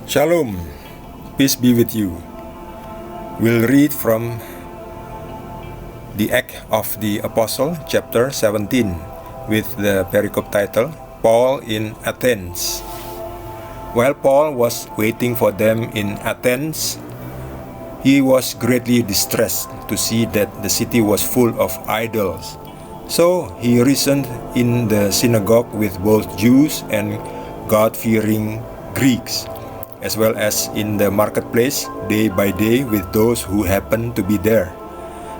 Shalom, peace be with you. We'll read from the Act of the Apostle, chapter 17, with the pericop title, Paul in Athens. While Paul was waiting for them in Athens, he was greatly distressed to see that the city was full of idols. So he reasoned in the synagogue with both Jews and God-fearing Greeks, as well as in the marketplace day by day with those who happened to be there.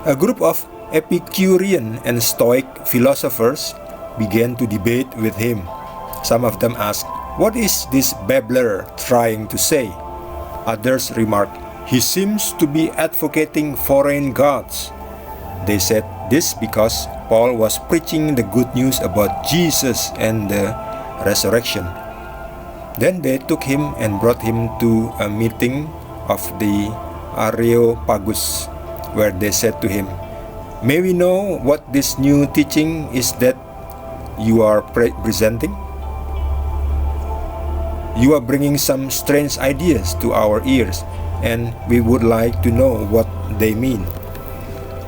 A group of Epicurean and Stoic philosophers began to debate with him. Some of them asked, "What is this babbler trying to say?" Others remarked, "He seems to be advocating foreign gods." They said this because Paul was preaching the good news about Jesus and the resurrection. Then they took him and brought him to a meeting of the Areopagus, where they said to him, "May we know what this new teaching is that you are presenting? You are bringing some strange ideas to our ears, and we would like to know what they mean."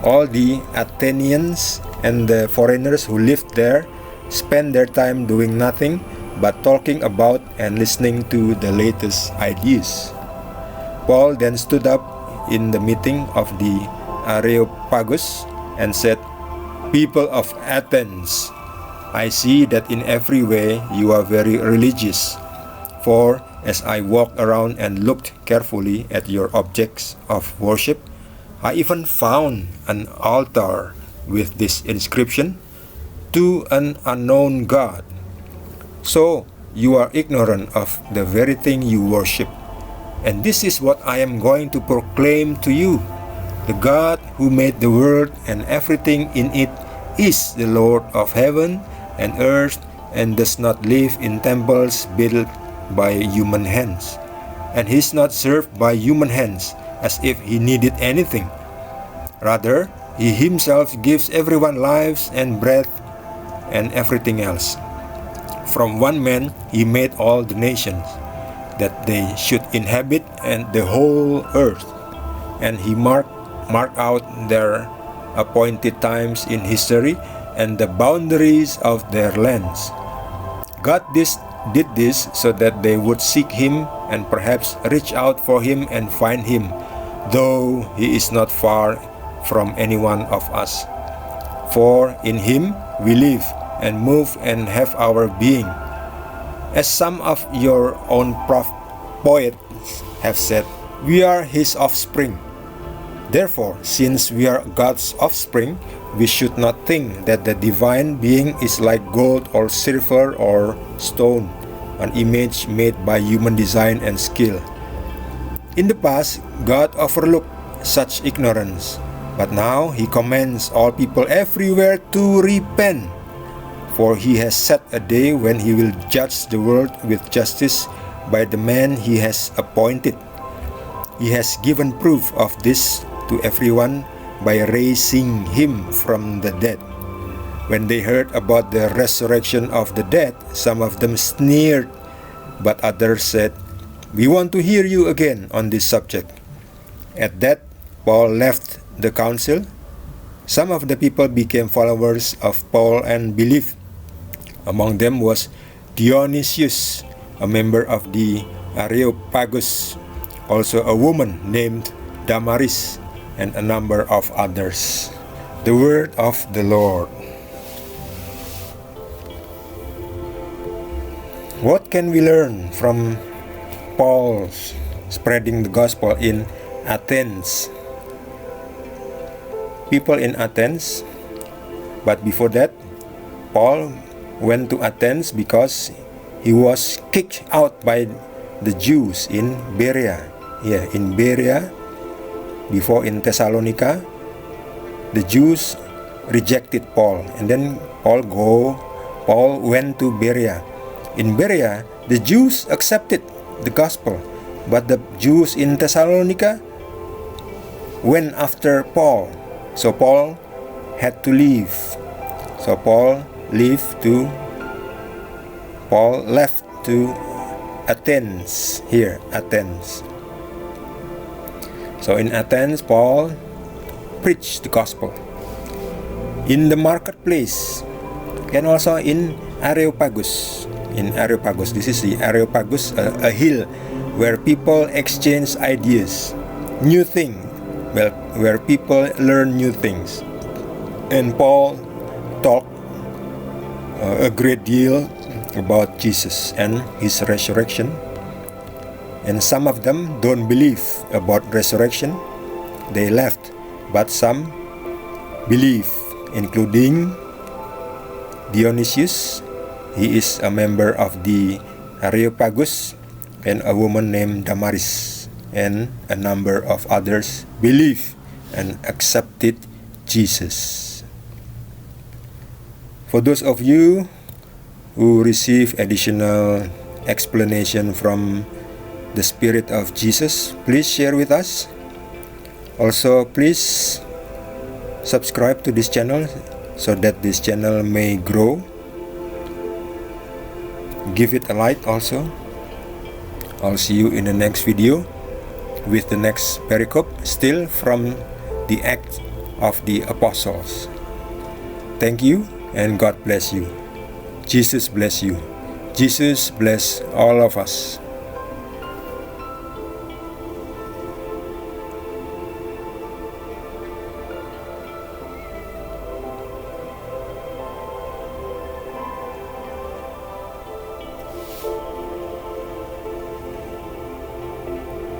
All the Athenians and the foreigners who lived there spent their time doing nothing but talking about and listening to the latest ideas. Paul then stood up in the meeting of the Areopagus and said, "People of Athens, I see that in every way you are very religious. For as I walked around and looked carefully at your objects of worship, I even found an altar with this inscription, 'To an unknown God.' So you are ignorant of the very thing you worship. And this is what I am going to proclaim to you. The God who made the world and everything in it is the Lord of heaven and earth and does not live in temples built by human hands. And he is not served by human hands as if he needed anything. Rather, he himself gives everyone lives and breath and everything else. From one man he made all the nations, that they should inhabit and the whole earth. And he marked out their appointed times in history and the boundaries of their lands. God did this so that they would seek him and perhaps reach out for him and find him, though he is not far from any one of us. For in him we live and move and have our being. As some of your own poets have said, we are his offspring. Therefore, since we are God's offspring, we should not think that the divine being is like gold or silver or stone, an image made by human design and skill. In the past, God overlooked such ignorance, but now he commands all people everywhere to repent. For he has set a day when he will judge the world with justice by the man he has appointed. He has given proof of this to everyone by raising him from the dead. When they heard about the resurrection of the dead, some of them sneered, but others said, "We want to hear you again on this subject." At that, Paul left the council. Some of the people became followers of Paul and believed. Among them was Dionysius, a member of the Areopagus, also a woman named Damaris, and a number of others. The word of the Lord. What can we learn from Paul's spreading the gospel in Athens? People in Athens, but before that, Paul went to Athens because he was kicked out by the Jews in Berea. In Berea, before in Thessalonica, the Jews rejected Paul, and then Paul went to Berea. In Berea, the Jews accepted the gospel, but the Jews in Thessalonica went after Paul. So Paul had to leave. So Paul left to Athens here, Athens. So in Athens, Paul preached the gospel. In the marketplace, and also in Areopagus. In Areopagus, this is the Areopagus, a hill where people exchange ideas, new things, where people learn new things. And Paul talked a great deal about Jesus and his resurrection. And some of them don't believe about resurrection. They left, but some believe, including Dionysius. He is a member of the Areopagus, and a woman named Damaris, and a number of others believed and accepted Jesus. For those of you who receive additional explanation from the Spirit of Jesus, please share with us. Also, please subscribe to this channel so that this channel may grow. Give it a like also. I'll see you in the next video with the next pericope, still from the Acts of the Apostles. Thank you and God bless you. Jesus bless you. Jesus bless all of us.